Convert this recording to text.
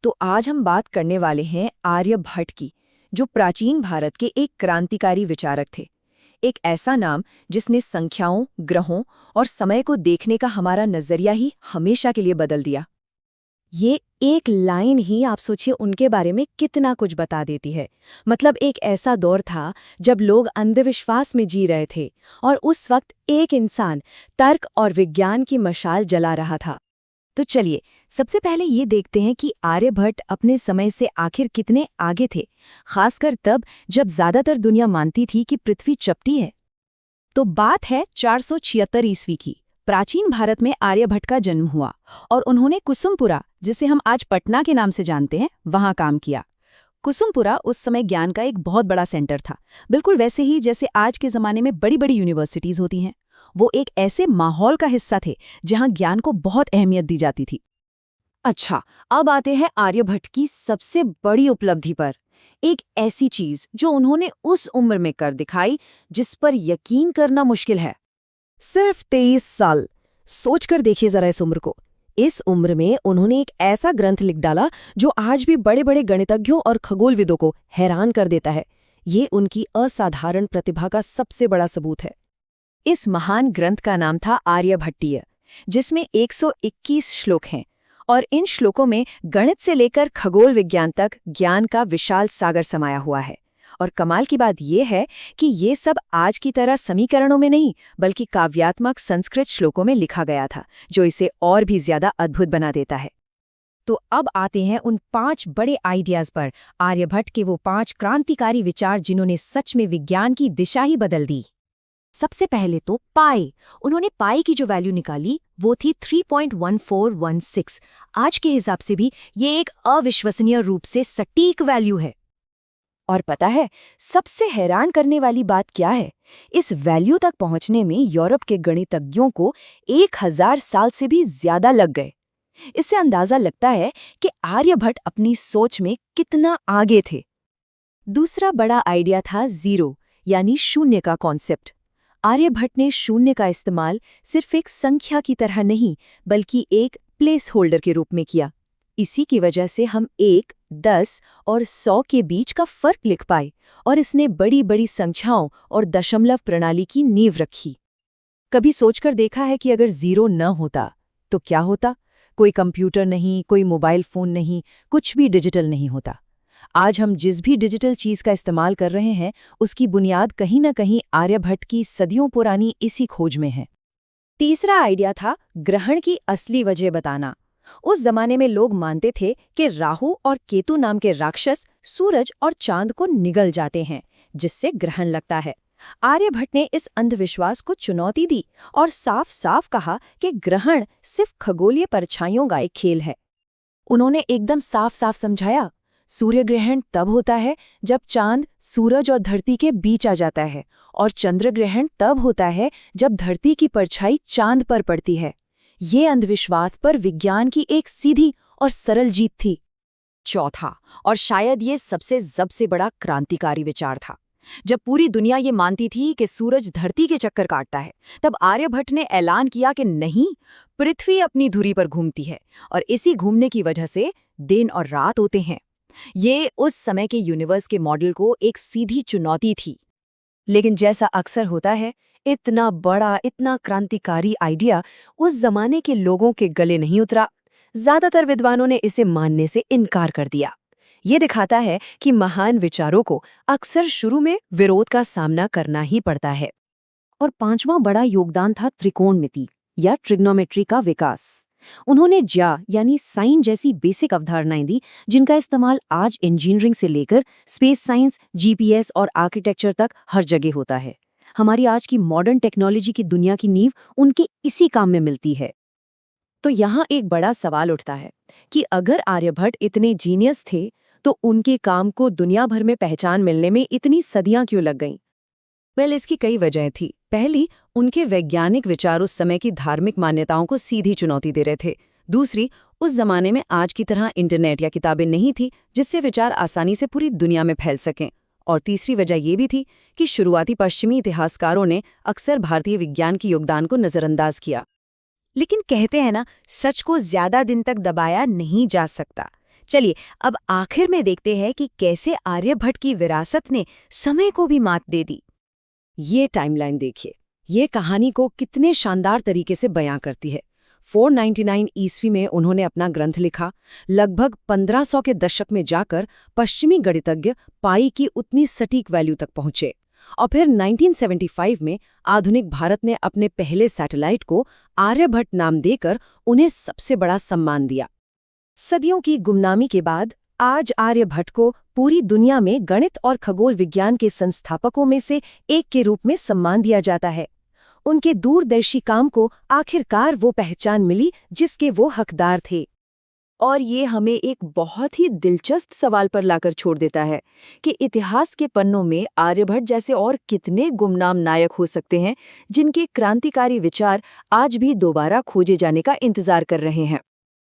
तो आज हम बात करने वाले हैं आर्यभट्ट की, जो प्राचीन भारत के एक क्रांतिकारी विचारक थे। एक ऐसा नाम जिसने संख्याओं, ग्रहों और समय को देखने का हमारा नजरिया ही हमेशा के लिए बदल दिया। ये एक लाइन ही आप सोचिए उनके बारे में कितना कुछ बता देती है। मतलब एक ऐसा दौर था जब लोग अंधविश्वास में जी रहे थे और उस वक्त एक इंसान तर्क और विज्ञान की मशाल जला रहा था। तो चलिए सबसे पहले ये देखते हैं कि आर्यभट्ट अपने समय से आखिर कितने आगे थे, खासकर तब जब ज्यादातर दुनिया मानती थी कि पृथ्वी चपटी है। तो बात है 476 ईस्वी की। प्राचीन भारत में आर्यभट्ट का जन्म हुआ और उन्होंने कुसुमपुरा, जिसे हम आज पटना के नाम से जानते हैं, वहां काम किया। कुसुमपुरा उस समय ज्ञान का एक बहुत बड़ा सेंटर था, बिल्कुल वैसे ही जैसे आज के ज़माने में बड़ी बड़ी यूनिवर्सिटीज़ होती हैं। वो एक ऐसे माहौल का हिस्सा थे जहां ज्ञान को बहुत अहमियत दी जाती थी। अच्छा, अब आते हैं आर्यभट्ट की सबसे बड़ी उपलब्धि पर। एक ऐसी चीज जो उन्होंने उस उम्र में कर दिखाई जिस पर यकीन करना मुश्किल है। सिर्फ 23 साल। सोचकर देखिए जरा इस उम्र को। इस उम्र में उन्होंने एक ऐसा ग्रंथ लिख डाला जो आज भी बड़े बड़े गणितज्ञों और खगोलविदों को हैरान कर देता है। ये उनकी असाधारण प्रतिभा का सबसे बड़ा सबूत है। इस महान ग्रंथ का नाम था आर्यभट्टीय, जिसमें 121 श्लोक हैं और इन श्लोकों में गणित से लेकर खगोल विज्ञान तक ज्ञान का विशाल सागर समाया हुआ है। और कमाल की बात यह है कि ये सब आज की तरह समीकरणों में नहीं, बल्कि काव्यात्मक संस्कृत श्लोकों में लिखा गया था, जो इसे और भी ज्यादा अद्भुत बना देता है। तो अब आते हैं उन 5 बड़े आइडियाज पर। आर्यभट्ट के वो 5 क्रांतिकारी विचार जिन्होंने सच में विज्ञान की दिशा ही बदल दी। सबसे पहले तो पाई। उन्होंने पाई की जो वैल्यू निकाली वो थी 3.1416। आज के हिसाब से भी ये एक अविश्वसनीय रूप से सटीक वैल्यू है। और पता है सबसे हैरान करने वाली बात क्या है? इस वैल्यू तक पहुंचने में यूरोप के गणितज्ञों को 1000 साल से भी ज्यादा लग गए। इससे अंदाजा लगता है कि आर्यभट्ट अपनी सोच में कितना आगे थे। दूसरा बड़ा आइडिया था जीरो, यानी शून्य का कॉन्सेप्ट। आर्यभट्ट ने शून्य का इस्तेमाल सिर्फ एक संख्या की तरह नहीं, बल्कि एक प्लेस होल्डर के रूप में किया। इसी की वजह से हम 1, 10 और 100 के बीच का फर्क लिख पाए और इसने बड़ी बड़ी संख्याओं और दशमलव प्रणाली की नींव रखी। कभी सोचकर देखा है कि अगर जीरो न होता तो क्या होता? कोई कंप्यूटर नहीं, कोई मोबाइल फोन नहीं, कुछ भी डिजिटल नहीं होता। आज हम जिस भी डिजिटल चीज का इस्तेमाल कर रहे हैं, उसकी बुनियाद कहीं न कहीं आर्यभट्ट की सदियों पुरानी इसी खोज में है। तीसरा आइडिया था ग्रहण की असली वजह बताना। उस जमाने में लोग मानते थे कि राहु और केतु नाम के राक्षस सूरज और चांद को निगल जाते हैं, जिससे ग्रहण लगता है। आर्यभट्ट ने इस अंधविश्वास को चुनौती दी और साफ साफ कहा कि ग्रहण सिर्फ खगोलीय परछाइयों का एक खेल है। उन्होंने एकदम साफ साफ समझाया, सूर्य ग्रहण तब होता है जब चांद सूरज और धरती के बीच आ जाता है, और चंद्र ग्रहण तब होता है जब धरती की परछाई चांद पर पड़ती है। ये अंधविश्वास पर विज्ञान की एक सीधी और सरल जीत थी। चौथा, और शायद ये सबसे बड़ा क्रांतिकारी विचार था। जब पूरी दुनिया ये मानती थी कि सूरज धरती के चक्कर काटता है, तब आर्यभट्ट ने ऐलान किया कि नहीं, पृथ्वी अपनी धुरी पर घूमती है और इसी घूमने की वजह से दिन और रात होते हैं। ये उस समय के यूनिवर्स के मॉडल को एक सीधी चुनौती थी। लेकिन जैसा अक्सर होता है, इतना बड़ा, इतना क्रांतिकारी आइडिया उस जमाने के लोगों के गले नहीं उतरा। ज्यादातर विद्वानों ने इसे मानने से इनकार कर दिया। ये दिखाता है कि महान विचारों को अक्सर शुरू में विरोध का सामना करना ही पड़ता है। और 5वां बड़ा योगदान था त्रिकोणमिति या ट्रिग्नोमेट्री का विकास। उन्होंने ज्या यानी साइन जैसी बेसिक अवधारणाएं दी, जिनका इस्तेमाल आज इंजीनियरिंग से लेकर स्पेस साइंस, जीपीएस और आर्किटेक्चर तक हर जगह होता है। हमारी आज की मॉडर्न टेक्नोलॉजी की दुनिया की नींव उनके इसी काम में मिलती है। तो यहाँ एक बड़ा सवाल उठता है कि अगर आर्यभट्ट इतने जीनियस थे, तो उनके काम को दुनिया भर में पहचान मिलने में इतनी सदियां क्यों लग गईं? इसकी कई वजहें थी। पहली, उनके वैज्ञानिक विचार उस समय की धार्मिक मान्यताओं को सीधी चुनौती दे रहे थे। दूसरी, उस जमाने में आज की तरह इंटरनेट या किताबें नहीं थी जिससे विचार आसानी से पूरी दुनिया में फैल सकें। और तीसरी वजह यह भी थी कि शुरुआती पश्चिमी इतिहासकारों ने अक्सर भारतीय विज्ञान के योगदान को नजरअंदाज किया। लेकिन कहते हैं ना, सच को ज्यादा दिन तक दबाया नहीं जा सकता। चलिए अब आखिर में देखते हैं कि कैसे आर्यभट्ट की विरासत ने समय को भी मात दे दी। ये टाइमलाइन देखिए, ये कहानी को कितने शानदार तरीके से बयां करती है। 499 ईस्वी में उन्होंने अपना ग्रंथ लिखा। लगभग 1500 के दशक में जाकर पश्चिमी गणितज्ञ पाई की उतनी सटीक वैल्यू तक पहुंचे और फिर 1975 में आधुनिक भारत ने अपने पहले सैटेलाइट को आर्यभट्ट नाम देकर उन्हें सबसे बड़ा सम्मान दिया। सदियों की गुमनामी के बाद आज आर्यभट्ट को पूरी दुनिया में गणित और खगोल विज्ञान के संस्थापकों में से एक के रूप में सम्मान दिया जाता है। उनके दूरदर्शी काम को आखिरकार वो पहचान मिली जिसके वो हकदार थे। और ये हमें एक बहुत ही दिलचस्प सवाल पर लाकर छोड़ देता है कि इतिहास के पन्नों में आर्यभट्ट जैसे और कितने गुमनाम नायक हो सकते हैं जिनके क्रांतिकारी विचार आज भी दोबारा खोजे जाने का इंतजार कर रहे हैं।